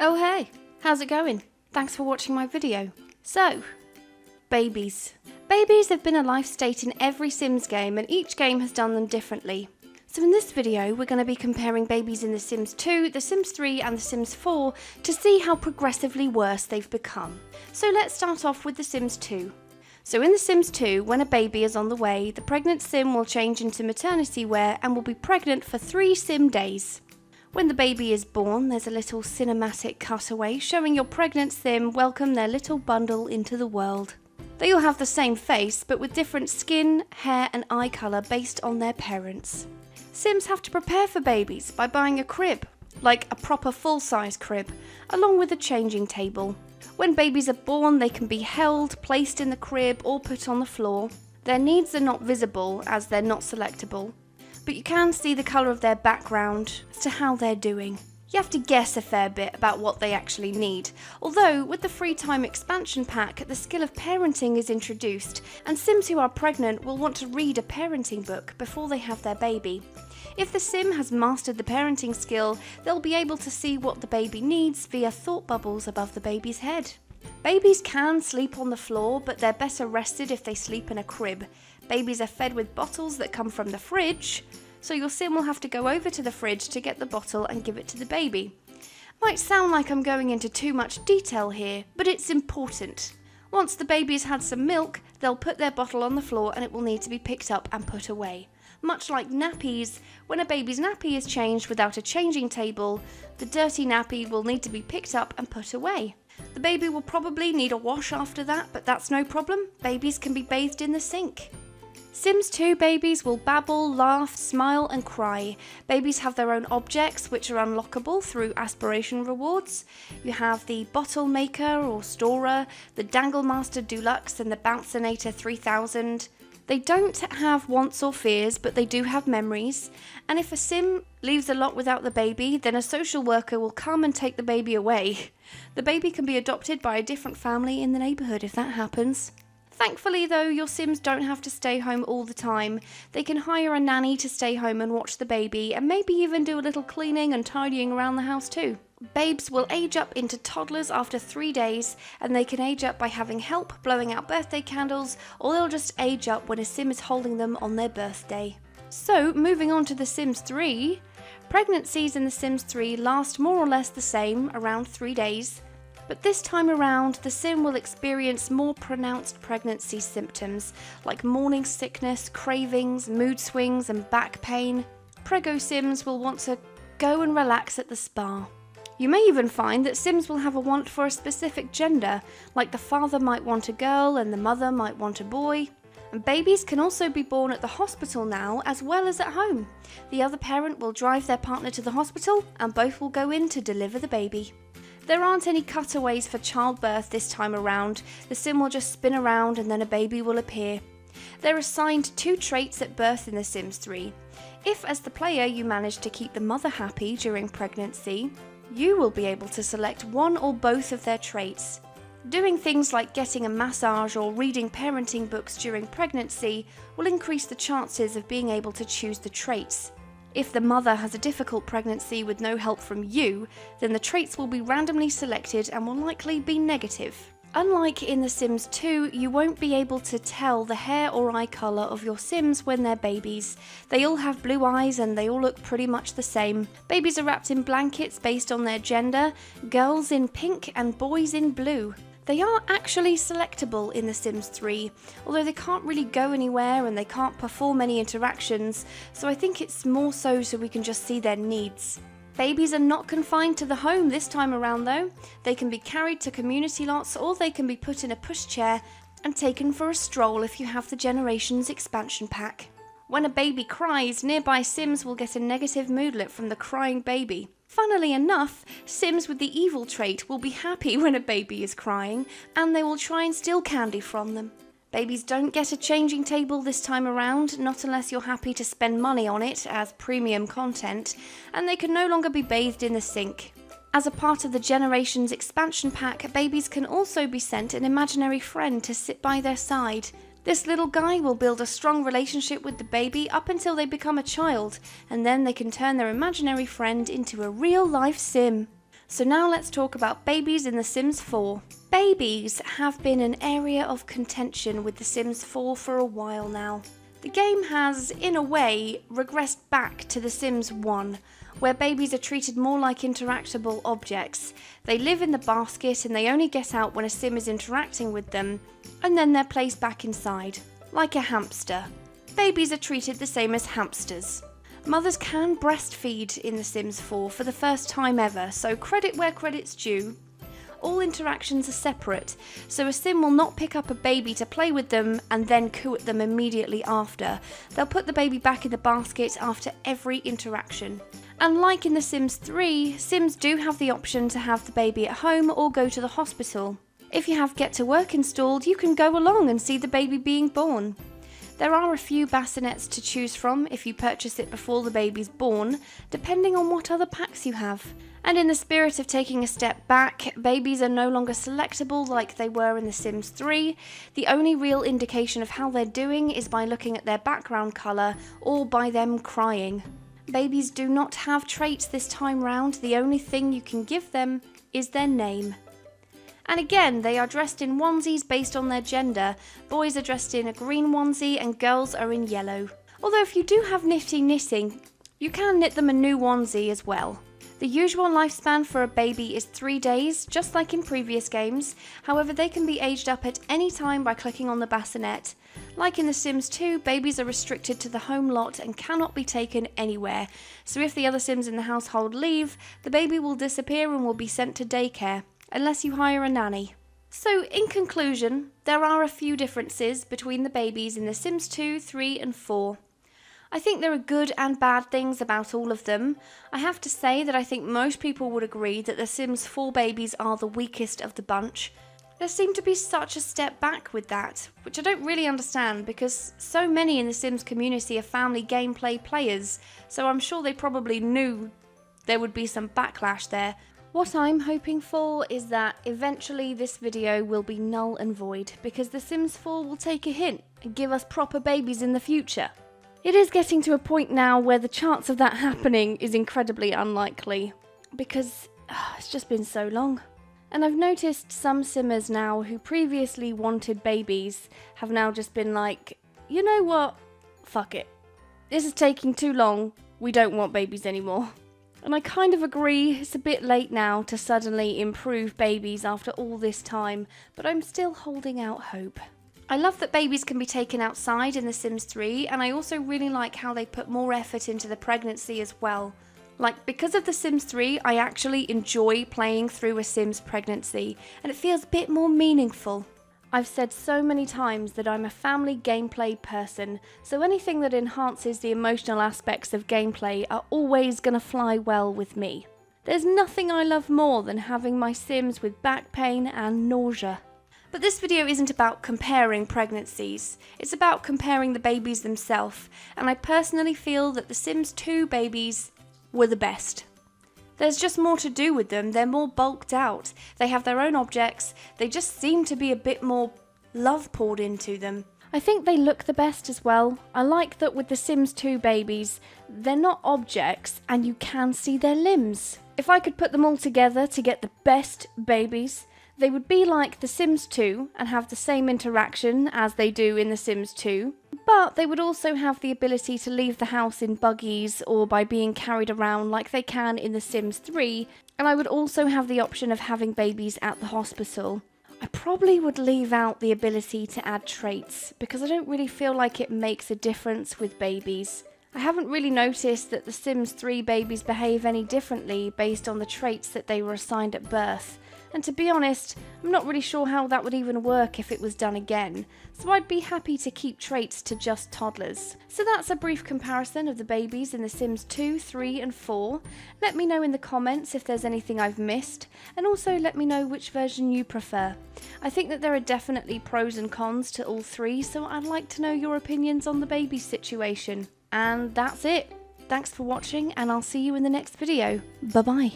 Oh hey, how's it going? Thanks for watching my video. So, babies. Babies have been a life state in every Sims game and each game has done them differently. So in this video we're going to be comparing babies in The Sims 2, The Sims 3 and The Sims 4 to see how progressively worse they've become. So let's start off with The Sims 2. So in The Sims 2, when a baby is on the way, the pregnant Sim will change into maternity wear and will be pregnant for 3 Sim days. When the baby is born, there's a little cinematic cutaway showing your pregnant Sim welcome their little bundle into the world. They all have the same face, but with different skin, hair and eye colour based on their parents. Sims have to prepare for babies by buying a crib, like a proper full-size crib, along with a changing table. When babies are born, they can be held, placed in the crib or put on the floor. Their needs are not visible as they're not selectable, but you can see the colour of their background as to how they're doing. You have to guess a fair bit about what they actually need, although with the free time expansion pack, the skill of parenting is introduced, and Sims who are pregnant will want to read a parenting book before they have their baby. If the Sim has mastered the parenting skill, they'll be able to see what the baby needs via thought bubbles above the baby's head. Babies can sleep on the floor, but they're better rested if they sleep in a crib. Babies are fed with bottles that come from the fridge, so your Sim will have to go over to the fridge to get the bottle and give it to the baby. Might sound like I'm going into too much detail here, but it's important. Once the baby's had some milk, they'll put their bottle on the floor and it will need to be picked up and put away. Much like nappies, when a baby's nappy is changed without a changing table, the dirty nappy will need to be picked up and put away. The baby will probably need a wash after that, but that's no problem. Babies can be bathed in the sink. Sims 2 babies will babble, laugh, smile and cry. Babies have their own objects which are unlockable through aspiration rewards. You have the Bottle Maker or Storer, the Dangle Master Deluxe and the Bouncinator 3000. They don't have wants or fears, but they do have memories. And if a Sim leaves a lot without the baby, then a social worker will come and take the baby away. The baby can be adopted by a different family in the neighbourhood if that happens. Thankfully though, your Sims don't have to stay home all the time. They can hire a nanny to stay home and watch the baby, and maybe even do a little cleaning and tidying around the house too. Babes will age up into toddlers after 3 days, and they can age up by having help blowing out birthday candles, or they'll just age up when a Sim is holding them on their birthday. So, moving on to The Sims 3. Pregnancies in The Sims 3 last more or less the same, around 3 days. But this time around, the Sim will experience more pronounced pregnancy symptoms, like morning sickness, cravings, mood swings and back pain. Prego Sims will want to go and relax at the spa. You may even find that Sims will have a want for a specific gender, like the father might want a girl and the mother might want a boy. And babies can also be born at the hospital now as well as at home. The other parent will drive their partner to the hospital and both will go in to deliver the baby. There aren't any cutaways for childbirth this time around. The Sim will just spin around and then a baby will appear. They're assigned 2 traits at birth in The Sims 3. If as the player you manage to keep the mother happy during pregnancy, you will be able to select one or both of their traits. Doing things like getting a massage or reading parenting books during pregnancy will increase the chances of being able to choose the traits. If the mother has a difficult pregnancy with no help from you, then the traits will be randomly selected and will likely be negative. Unlike in The Sims 2, you won't be able to tell the hair or eye colour of your Sims when they're babies. They all have blue eyes and they all look pretty much the same. Babies are wrapped in blankets based on their gender, girls in pink and boys in blue. They are actually selectable in The Sims 3, although they can't really go anywhere and they can't perform any interactions, so I think it's more so we can just see their needs. Babies are not confined to the home this time around though. They can be carried to community lots or they can be put in a pushchair and taken for a stroll if you have the Generations expansion pack. When a baby cries, nearby Sims will get a negative moodlet from the crying baby. Funnily enough, Sims with the evil trait will be happy when a baby is crying, and they will try and steal candy from them. Babies don't get a changing table this time around, not unless you're happy to spend money on it as premium content, and they can no longer be bathed in the sink. As a part of the Generations expansion pack, babies can also be sent an imaginary friend to sit by their side. This little guy will build a strong relationship with the baby up until they become a child, and then they can turn their imaginary friend into a real-life Sim. So now let's talk about babies in The Sims 4. Babies have been an area of contention with The Sims 4 for a while now. The game has, in a way, regressed back to The Sims 1, where babies are treated more like interactable objects. They live in the basket and they only get out when a sim is interacting with them, and then they're placed back inside, like a hamster. Babies are treated the same as hamsters. Mothers can breastfeed in The Sims 4 for the first time ever, so credit where credit's due. All interactions are separate, so a sim will not pick up a baby to play with them and then coo at them immediately after. They'll put the baby back in the basket after every interaction. And like in The Sims 3, Sims do have the option to have the baby at home or go to the hospital. If you have Get to Work installed, you can go along and see the baby being born. There are a few bassinets to choose from if you purchase it before the baby's born, depending on what other packs you have. And in the spirit of taking a step back, babies are no longer selectable like they were in The Sims 3. The only real indication of how they're doing is by looking at their background colour or by them crying. Babies do not have traits this time round. The only thing you can give them is their name. And again, they are dressed in onesies based on their gender. Boys are dressed in a green onesie and girls are in yellow. Although if you do have nifty knitting, you can knit them a new onesie as well. The usual lifespan for a baby is 3 days, just like in previous games. However, they can be aged up at any time by clicking on the bassinet. Like in The Sims 2, babies are restricted to the home lot and cannot be taken anywhere. So if the other Sims in the household leave, the baby will disappear and will be sent to daycare, unless you hire a nanny. So in conclusion, there are a few differences between the babies in The Sims 2, 3 and 4. I think there are good and bad things about all of them. I have to say that I think most people would agree that The Sims 4 babies are the weakest of the bunch. There seemed to be such a step back with that, which I don't really understand because so many in the Sims community are family gameplay players, so I'm sure they probably knew there would be some backlash there. What I'm hoping for is that eventually this video will be null and void because The Sims 4 will take a hint and give us proper babies in the future. It is getting to a point now where the chance of that happening is incredibly unlikely because it's just been so long. And I've noticed some simmers now who previously wanted babies have now just been like, you know what, fuck it. This is taking too long, we don't want babies anymore. And I kind of agree, it's a bit late now to suddenly improve babies after all this time, but I'm still holding out hope. I love that babies can be taken outside in The Sims 3, and I also really like how they put more effort into the pregnancy as well. Like, because of The Sims 3, I actually enjoy playing through a Sim's pregnancy, and it feels a bit more meaningful. I've said so many times that I'm a family gameplay person, so anything that enhances the emotional aspects of gameplay are always going to fly well with me. There's nothing I love more than having my Sims with back pain and nausea. But this video isn't about comparing pregnancies, it's about comparing the babies themselves, and I personally feel that The Sims 2 babies were the best. There's just more to do with them, they're more bulked out, they have their own objects, they just seem to be a bit more love poured into them. I think they look the best as well. I like that with The Sims 2 babies, they're not objects and you can see their limbs. If I could put them all together to get the best babies, they would be like The Sims 2 and have the same interaction as they do in The Sims 2, but they would also have the ability to leave the house in buggies or by being carried around like they can in The Sims 3, and I would also have the option of having babies at the hospital. I probably would leave out the ability to add traits because I don't really feel like it makes a difference with babies. I haven't really noticed that The Sims 3 babies behave any differently based on the traits that they were assigned at birth. And to be honest, I'm not really sure how that would even work if it was done again, so I'd be happy to keep traits to just toddlers. So that's a brief comparison of the babies in The Sims 2, 3 and 4. Let me know in the comments if there's anything I've missed, and also let me know which version you prefer. I think that there are definitely pros and cons to all three, so I'd like to know your opinions on the baby situation. And that's it. Thanks for watching, and I'll see you in the next video. Bye bye.